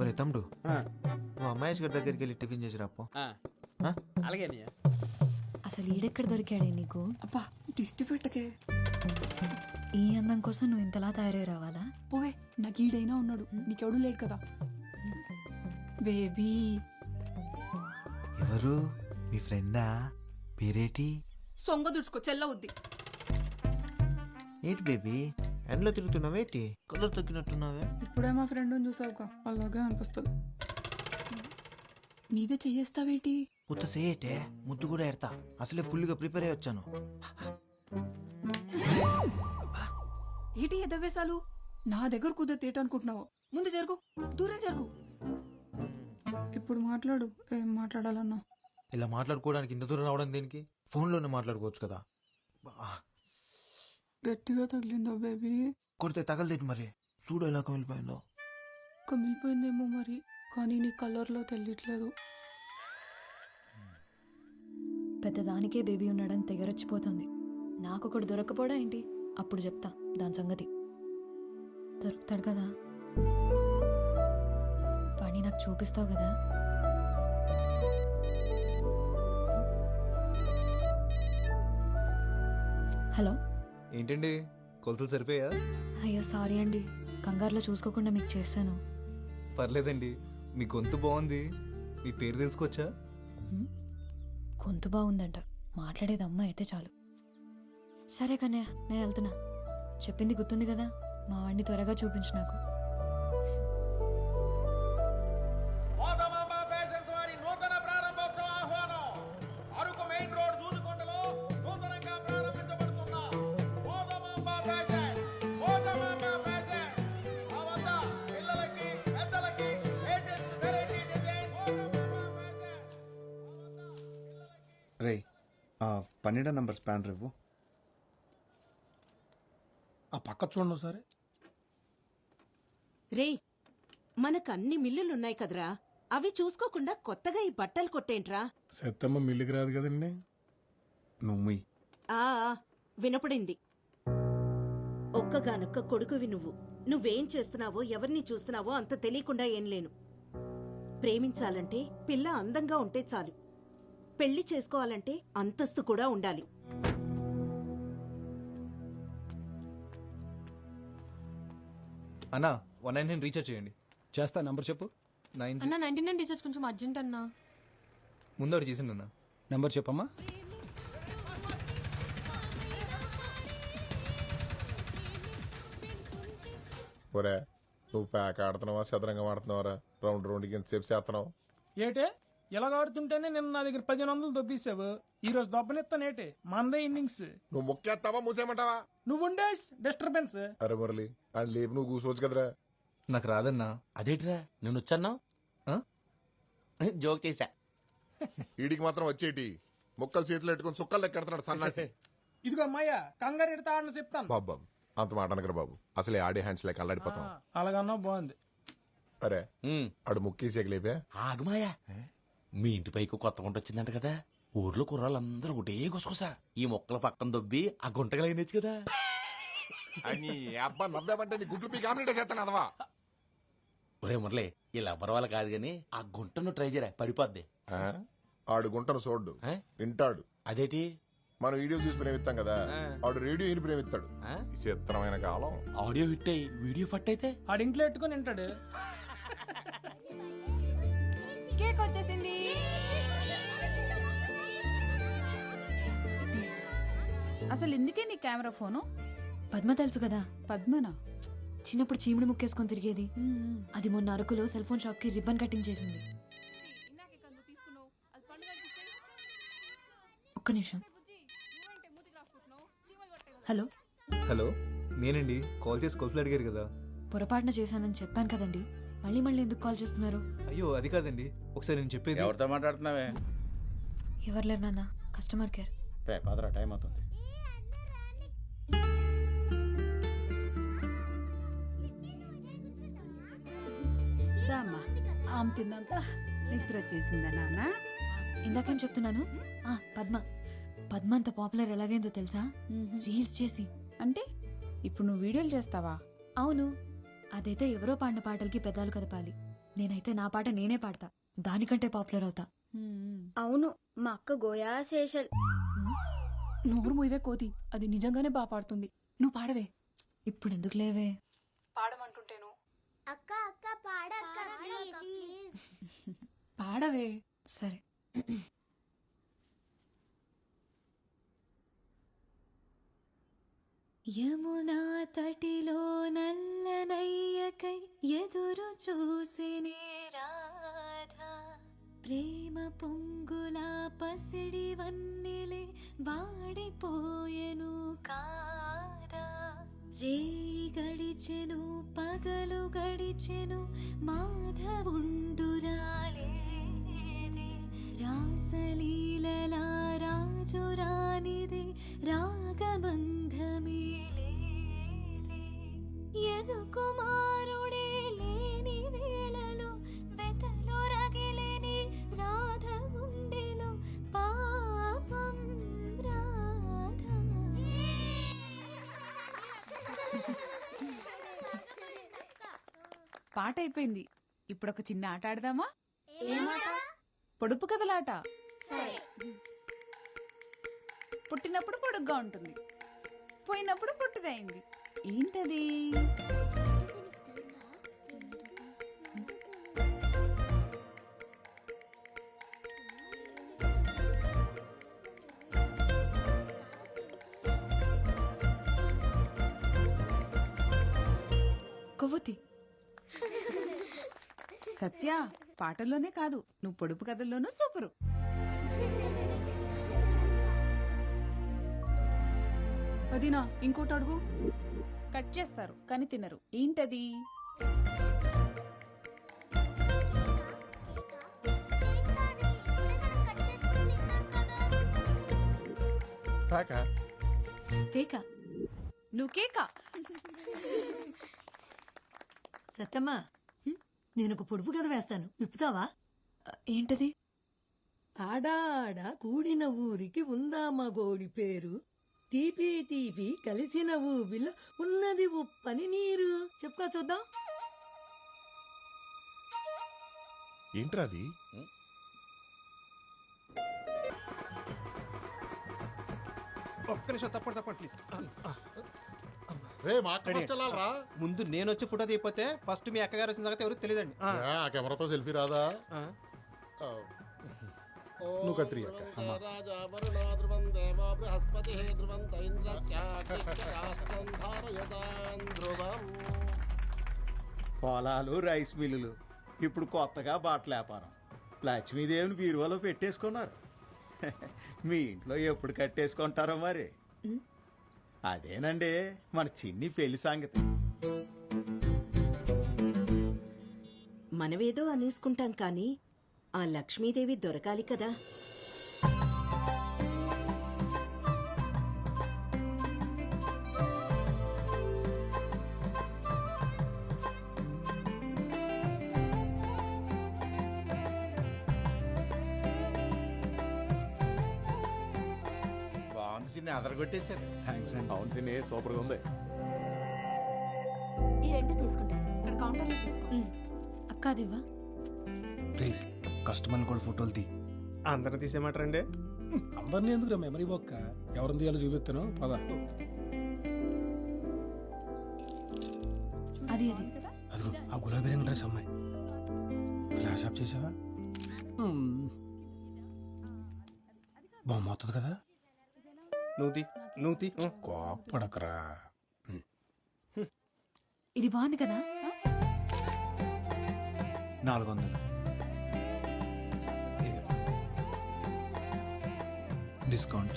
ఒరే తమ్ముడు, నువ్వు అమ్మాయిష్ గారి దగ్గరికి వెళ్ళి టిఫిన్ చేసి రాపో. అలాగే అసలు ఈడెక్కడ దొరికాడే నీకు? అబ్బా దిష్టి పెట్టకే. ఈ అందం కోసం నువ్వు ఇంతలా తయారై రావాలా? పోవే, నాకు ఈడైనా ఉన్నాడు, నీకెవడూ లేడు కదా. బేబీ ఎవరు? మీ ఫ్రెండా? పేరేటి? సొంగ దుడుచుకో చెల్లవుద్ది. ఏంటి బేబీ ఎండలో తిరుగుతున్నావేటి? కలర్ తగ్గినట్టున్నావే. ఇప్పుడే మా ఫ్రెండ్ చూసావుగా, అలాగే అనిపిస్తుంది. మీదే చెయ్యేస్తావేటి? ఉత్త సేటే ముద్దు కూడా ఎడతా. అసలే ఫుల్గా ప్రిపేర్ అయ్యి వచ్చాను. ఏటి ఎదవేశాలు? నా దగ్గర కుదిరితే ఏటనుకుంటున్నావు? ముందు జరుగు, దూరం జరుగు. ఇప్పుడు మాట్లాడు, ఏం మాట్లాడాలన్నా. ఇలా మాట్లాడుకోవడానికి ఇంత దూరం రావడం దేనికి? ఫోన్లోనే మాట్లాడుకోవచ్చు కదా. గట్టిగా తగిలిందో బేబీ? కొడితే తగలదేటి మరి. చూడు ఎలా కమిలిపోయిందో. కమిలిపోయిందేమో మరి, కానీ నీ కలర్లో తెలియట్లేదు. పెద్దదానికే బేబీ ఉన్నాడని తెగరొచ్చిపోతుంది. నాకొకడు దొరకపోవడా ఏంటి? అప్పుడు చెప్తా దాని సంగతి. దొరుకుతాడు కదా, వాణ్ణి నాకు చూపిస్తావు కదా. హలో, ఏంటండి కొలతలు సరిపోయా? అయ్యో సారీ అండి, కంగారులో చూసుకోకుండా మీకు చేశాను. పర్లేదండి, మీ గొంతు బాగుంది. మీ పేరు తెలుసుకోవచ్చా? గొంతు బాగుందంట, మాట్లాడేది అమ్మ అయితే చాలు. సరే కన్నయ్య, నేను వెళ్తున్నా. చెప్పింది గుర్తుంది కదా, మా వాడిని త్వరగా చూపించు నాకు. రే, 12 నంబర్ స్పాన్ రేపు. ఆ పక్క చూడండి సరే. రే, మనకన్ని మిల్లులున్నాయి కదరా, అవి చూసుకోకుండా కొత్తగా ఈ బట్టలు కొట్టేంట్రా? సెత్తమ్మ మిల్లికి రాదు కదండి. నువ్వు ఆ వినపడింది. ఒక్కగానొక్క కొడుకువి నువ్వు. నువ్వేం చేస్తున్నావో, ఎవరిని చూస్తున్నావో అంత తెలియకుండా ఏం లేను. ప్రేమించాలంటే పిల్ల అందంగా ఉంటే చాలు. పెళ్లి చేసుకోవాలంటే అంతస్తు కూడా ఉండాలి. అన్నా 199 రీఛార్జ్ చేయండి. చేస్తా, నంబర్ చెప్పు. 9 అన్న 99 రీఛార్జ్ కొంచెం అర్జెంట్ అన్నా. ముందు ఒకటి చేసిండు అన్న. నంబర్ చెప్పమ్మా. ఒరే, నువ్వు ప్యాక్ ఆడుతున్నావా చదరంగం ఆడుతున్నావరా? రౌండ్కి ఎంతసేపు చేస్తున్నావు? ఏటే ఎలాగ ఆడుతుంటేనే నిన్న నా దగ్గర 1500 దొబ్బేసావు. ఈ రోజు దొబ్బనెత్తానేటే, మందే ఇన్నింగ్స్. నువ్వు మొక్కేస్తావా మూసేయమంటావా? నువ్వుండే డిస్టర్బెన్స్. అరే మురళి, అని లేపు నువ్వు కూర్చోవచ్చు కదరా. నాకు రాదన్నా. అదేట్రా నేను వచ్చాన్నా? జోక్ చేశా. వీడికి మాత్రం వచ్చేటి మొక్కలు చేతులు పెట్టుకుని సుక్కలు లెక్కెడుతున్నాడు సన్నాసి. ఇదిగో అమ్మాయ్యా, కంగారు ఎడతా ఆడని చెప్తాను. బాబు అంత మాట అనకరా బాబు, అసలే ఆడే హ్యాండ్స్ లెక్క అల్లాడిపోతాం. అలాగన్నా బాగుంది. అరే ఆడు ముక్కేసి లేపా. ఆగమాయా, మీ ఇంటి పైకి కొత్త గుంట వచ్చిందంట కదా. ఊర్లో కుర్రాళ్ళందరూ ఒకటే గుసగుసా ఈ మొక్కల పక్కన దొబ్బి ఆ గుంటగా అయినచ్చు కదా. అని అబ్బా నవ్వామంటే నీ గుడ్లు పీకి ఆమ్లెట్ చేస్తాను అదవా. ఒరే మురళి, ఇలా ఎవరి వాళ్ళ కాదు గాని ఆ గుంటను ట్రై చేయరా, పడిపోద్ది. ఆడు గుంటను చూడ్డు, వింటాడు. అదేటి? మనం వీడియో చూసి ప్రేమిస్తాం కదా, ఆడు రేడియో విని ప్రేమిస్తాడు. చిత్రమైన కాలం. ఆడియో హిట్ అయ్యి వీడియో ఫట్ అయితే ఆడింట్లో ఎట్టుకుని వింటాడు. కేక్ వచ్చేసింది. అసలు ఎందుకే నీ కెమెరా ఫోను? పద్మ తెలుసు కదా, పద్మనా? చిన్నప్పుడు చీముడు ముక్కేసుకొని తిరిగేది. అది మొన్న అరకులో సెల్ ఫోన్ షాప్ కి రిబ్బన్ కటింగ్ చేసింది. ఒక్క నిమిషం. హలో హలో, నేనండి. కాల్ చేసి కొలతలు అడిగారు కదా. పొరపాటున చేశానని చెప్పాను కదండి, మళ్ళీ మళ్ళీ ఎందుకు కాల్ చేస్తున్నారు? అయ్యో అది కాదండి, ఒకసారి నేను చెప్పేది. ఎవరితో మాట్లాడుతున్నావే? ఎవరు లేరు నాన్న, కస్టమర్ కేర్. రే పదరా, టైం అవుతుంది. ఆమె తిన్నంత నిద్ర వచ్చేసిందా నాన్న? ఇందాకేం చెప్తున్నాను? పద్మ పద్మ అంత పాపులర్ ఎలాగైందో తెలుసా? రీల్స్ చేసి. అంటే ఇప్పుడు నువ్వు వీడియోలు చేస్తావా? అవును, అదైతే ఎవరో పాడిన పాటలకి పెదాలు కదపాలి. నేనైతే నా పాట నేనే పాడతా, దానికంటే పాపులర్ అవుతా. అవును, మా అక్క గోయా శేషల్. నోరు మూయవే కోతి, అది నిజంగానే బాగా పాడుతుంది. నువ్వు పాడవే. ఇప్పుడు ఎందుకు లేవే? పాడమంటుంటేను. అక్క అక్క పాడక్క పాడవే. సరే. యమునా తటిలో నల్లనయ్యకై ఎదురు చూసినే రాధా, ప్రేమ పొంగులా పసిడి వన్నెలే వాడిపోయెను కాదా. రేయి గడిచెను పగలు గడిచెను మాధవుండురాలేదే, రాసలీలలా రాజు రానిదే రాగబంధమే లేదే. యదు కుమారుడే లేని వేళలో వెతలో రగిలేని రాధ గుండెలో పాపం రాధ. పాట అయిపోయింది. ఇప్పుడు ఒక చిన్న ఆట ఆడదామా? పొడుపు కథలాట. పుట్టినప్పుడు పొడుగ్గా ఉంటుంది, పోయినప్పుడు పొట్టిదైంది. ఏంటది? కొవ్వొత్తి. సత్య, పాటల్లోనే కాదు, నువ్వు పొడుపు కథల్లోనూ సూపరు. అదినా ఇంకోటి అడుగు. కట్ చేస్తారు కానీ తినరు. ఏంటది? కేక. నువ్వు కేకా. సత్తమ్మా, నేను ఒక పొడుపు కథ వేస్తాను, విప్పుతావా? ఏంటది? ఆడాడ కూడిన ఊరికి ఉందామా గోడి పేరు, తీపి తీపి కలిసిన ఊబిలో ఉన్నది ఉప్పని నీరు. చెప్పుకో చూద్దాం. ఏంట్రాది? ఒక్క నిమిషం తప్పండి ప్లీజ్. రే మాట్లాడాలరా. ముందు నేను వచ్చి ఫోటో తీయపోతే ఫస్ట్ మీ అక్కగారు వచ్చిన సంగతి ఎవరికి తెలియదండి. కెమెరాతో సెల్ఫీ రాదా? నువ్వు కత్తిరి అక్క. పొలాలు, రైస్ మిల్లులు, ఇప్పుడు కొత్తగా బట్టల వ్యాపారం. లక్ష్మీదేవిని బీరువాలో పెట్టేసుకున్నారు. మీ ఇంట్లో ఎప్పుడు కట్టేసుకుంటారో మరి. అదేనండి మన చిన్ని పెళ్లి సంగతి. మనవేదో అనేసుకుంటాం కానీ ఆ లక్ష్మీదేవి దొరకాలి కదా. బాగుంది సిన్ని, అదరగొట్టేశారు. థ్యాంక్స్ అండి. అవును సినీ, సూపర్గా ఉంది. ఈ రెండు తీసుకుంటా. ఇక్కడ కౌంటర్లో తీసుకో. అక్క అదివ్వా. కస్టమర్ని కూడా ఫోటోలు తీ. అందరూ తీసేయమంటారండి? అందరినీ ఎందుకు మెమరీ బొక్క, ఎవరిని తీయాలో చూపిస్తాను పద. అది అది అదిగో ఆ గులాబీ రంగు డ్రెస్ అమ్మాయి. ఫ్లాష్ ఆఫ్ చేసావా? బాగుంది కదా. నువ్వు కోపడకరా. ఇది బాగుంది కదా. 400 డిస్కౌంట్.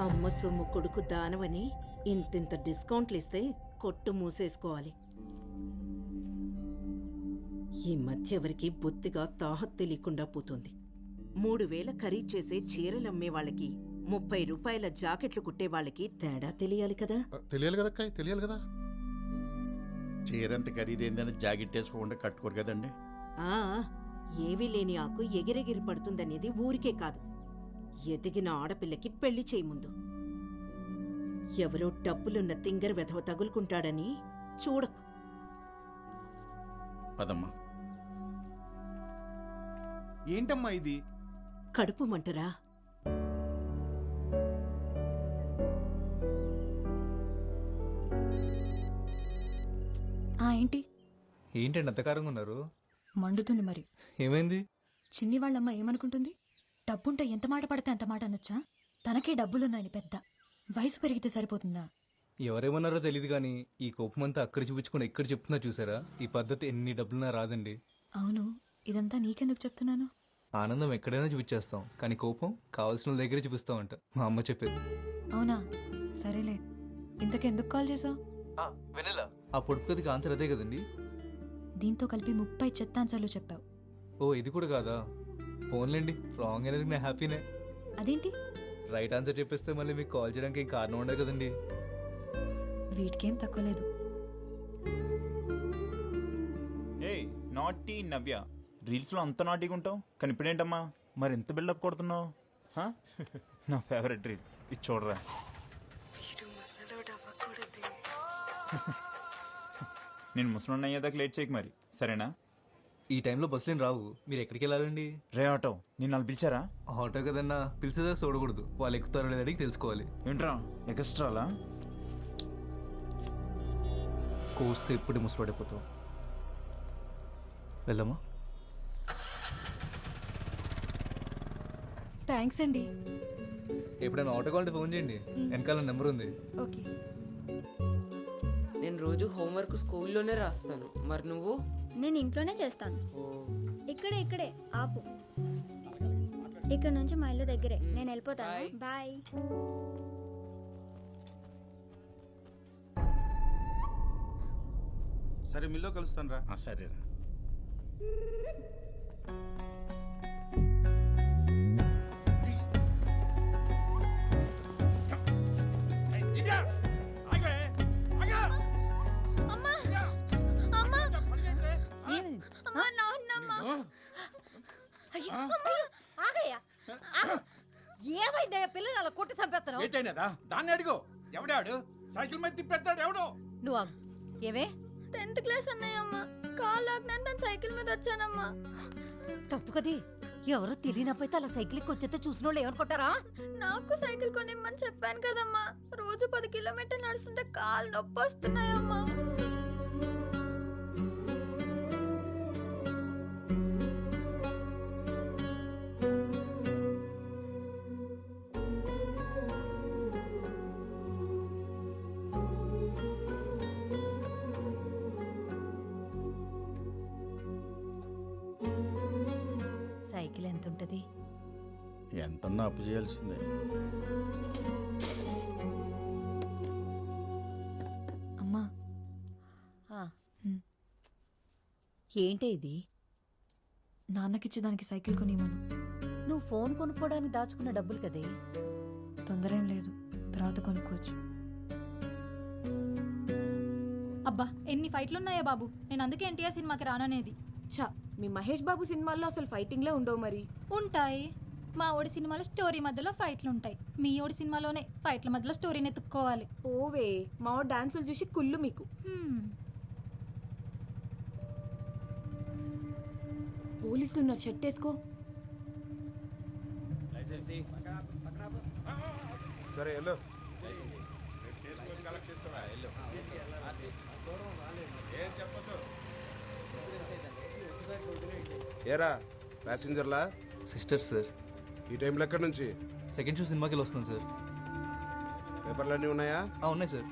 అమ్మ సొమ్ము కొడుకు దానవని ఇంతింత డిస్కౌంట్లు ఇస్తే కొట్టు మూసేసుకోవాలి. ఈ మధ్య ఎవరికి బొత్తిగా తాహత్ తెలియకుండా పోతుంది. 3000 ఖరీదు చేసే చీరలమ్మే వాళ్ళకి, 30 రూపాయల జాకెట్లు కుట్టే వాళ్ళకి తేడా తెలియాలి కదా. తెలియాలి కదా అక్కాయ్, తెలియాలి కదా. చీరంత ఖరీదైందని జాకెట్ వేసుకోకుండా కట్టుకోరు కదండి. ఆ ఏవీ లేని ఆకు ఎగిరెగిరి పడుతుందనేది ఊరికే కాదు, ఎదిగిన ఆడపిల్లకి పెళ్లి చేయి ముందు. ఎవరో డబ్బులున్న తింగర వెధవ తగులుకుంటాడని చూడకు. పదమ్మా. ఏంటమ్మా ఇది? కడుపు మంటరా? ఏంటి ఏంటండి అంత కారంగా ఉన్నారు? మండుతుంది మరి. ఏమైంది? చిన్ని వాళ్ళమ్మ ఏమనుకుంటుంది? డబ్బుంటే ఎంత మాట పడితే అంత మాట అనొచ్చా? తనకే డబ్బులున్నాయని పెద్ద. వయసు పెరిగితే సరిపోతుందా? ఎవరేమన్నారో తెలియదు కానీ ఈ కోపం అంతా అక్కడ చూపించుకుని ఎక్కడ చెప్తున్నా చూసారా? ఈ పద్ధతి ఎన్ని డబ్బులున్నా రాదండి. అవును, ఇదంతా నీకెందుకు చెప్తున్నాను? ఆనందం ఎక్కడైనా చూపించేస్తాం కానీ కోపం కావాల్సిన వాళ్ళ దగ్గరే చూపిస్తామంట మా అమ్మ చెప్పేది. అవునా? సరేలే. ఇంతకెందుకు కాల్ చేసావు? వెనలా ఆ పొడుపు కథకి ఆన్సర్ అదే కదండి. దీంతో కలిపి 30 చెత్తాన్సర్లు చెప్పావు. ఓ ఇది కూడా కాదా? ఫోన్లేండి, రాంగ్ అనేది నేను హ్యాపీనే. అదేంటి? రైట్ ఆన్సర్ చెప్పేస్తే మళ్ళీ మీకు కాల్ చేయడానికి ఏం కారణం ఉండదు కదండి. వీటికేం తక్కువ లేదు. ఏయ్ నాటీ నవ్య, రీల్స్లో అంత నాటీగా ఉంటావు కానీ ఇప్పుడేంటమ్మా మరి ఎంత బిల్డప్ కొడుతున్నావు? నా ఫేవరెట్ రీల్ ఇది చూడరా. నేను ముసలి అయ్యేదాకా లేట్ చేయకు మరి, సరేనా? ఈ టైంలో బస్సులేం రావు. మీరు ఎక్కడికి వెళ్ళాలండి? రే ఆటో, నేను వాళ్ళు పిలిచారా? ఆటో కదన్నా, పిలిచేదా చూడకూడదు. వాళ్ళు ఎక్కుతారో లేదో అడిగి తెలుసుకోవాలి. ఏంట్రా ఎక్స్ట్రాలా? కోస్తే ఎప్పుడు ముసపడిపోతావు. వెళ్దామా? థ్యాంక్స్ అండి. ఎప్పుడైనా ఆటో కావాలంటే ఫోన్ చేయండి, వెనకాల నెంబర్ ఉంది. ఓకే. నేను రోజు హోంవర్క్ స్కూల్లోనే రాస్తాను. మరి నువ్వు? నేను ఇంట్లోనే చేస్తాను. ఇక్కడే ఆపు. ఇక్కడ నుంచి మా ఇల్లు దగ్గరే. నేను వెళ్ళిపోతాను. బాయ్. సరే మిల్లో కలుస్తాను రా. సరేరా. ఏమైందయ్యా పిల్లలు అలా కొట్టి చంపేస్తున్నావు? ఏంటైనదా? దాన్ని అడిగో. ఎవడాడు సైకిల్ మీద తిప్పేస్తాడు? ఎవడో నువ్వు ఏమే 10th క్లాస్ అన్నయ్యమ్మ. కాల్ లాగ్నాను తను సైకిల్ మీద వచ్చానమ్మా. తప్పు కది. ఎవరో తెలియనపోతే అలా సైకిల్కి వచ్చేస్తే చూసిన వాళ్ళు ఏమనుకుంటారా? నాకు సైకిల్ కొనిమ్మని చెప్పాను కదమ్మా. రోజు 10 కిలోమీటర్లు నడుస్తుంటే కాళ్ళు నొప్పి వస్తున్నాయమ్మా. సైకిల్ ఎంత ఉంటది? ఎంతన్నా అప్పు చేయాల్సిందే. అమ్మా. ఏంటి ఇది? నాన్నకిచ్చి దానికి సైకిల్ కొనివ్వను. నువ్వు ఫోన్ కొనుక్కోవడానికి దాచుకున్న డబ్బులు కదే. తొందర ఏం లేదు, తర్వాత కొనుక్కోవచ్చు. అబ్బా ఎన్ని ఫైట్లున్నాయా బాబు. నేను అందుకే ఎన్టీఆర్ సినిమాకి రాననేది. ఛా, మీ మహేష్ బాబు సినిమాల్లో అసలు ఫైటింగ్లే ఉండవు మరి. ఉంటాయి. మా ఓడి సినిమాలో స్టోరీ మధ్యలో ఫైట్లు ఉంటాయి. మీ ఓడి సినిమాలోనే ఫైట్ల మధ్యలో స్టోరీని ఎత్తుక్కోవాలి. ఓవే, మా ఓడి డాన్సులు చూసి కుళ్ళు మీకు. పోలీసులు ఉన్నారు, షర్ట్ వేసుకో. సరే వెళ్ళు. ఏరా ప్యాసింజర్లా? Sister sir. ఈ టైంలో ఎక్కడి నుంచి? సెకండ్ షో సినిమాకి వెళ్ళి వస్తున్నాను సార్. పేపర్లన్నీ ఉన్నాయా? ఉన్నాయి సార్.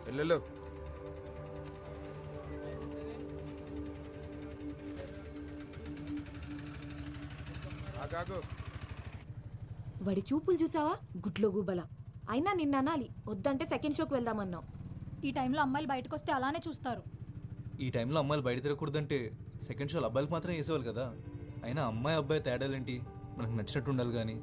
వెళ్ళు. వాడి చూపులు చూసావా? గుడ్లో గుబల. అయినా నిన్న అనాలి, వద్దంటే సెకండ్ షోకి వెళ్దామన్నావు. ఈ టైంలో అమ్మాయిలు బయటకు వస్తే అలానే చూస్తారు. ఈ టైంలో అమ్మాయిలు బయట తిరగకూడదంటే సెకండ్ షోలు అబ్బాయిలకు మాత్రం వేసేవాళ్ళు కదా. అయినా అమ్మాయి అబ్బాయి తేడాలేంటి? మనకు నచ్చినట్టు ఉండాలి కానీ.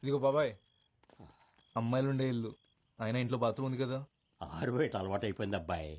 ఇదిగో బాబాయ్, అమ్మాయిలు ఉండే ఇల్లు, అయినా ఇంట్లో బాత్రూమ్ ఉంది కదా. ఆరు బయట అలవాటు అయిపోయింది అబ్బాయి.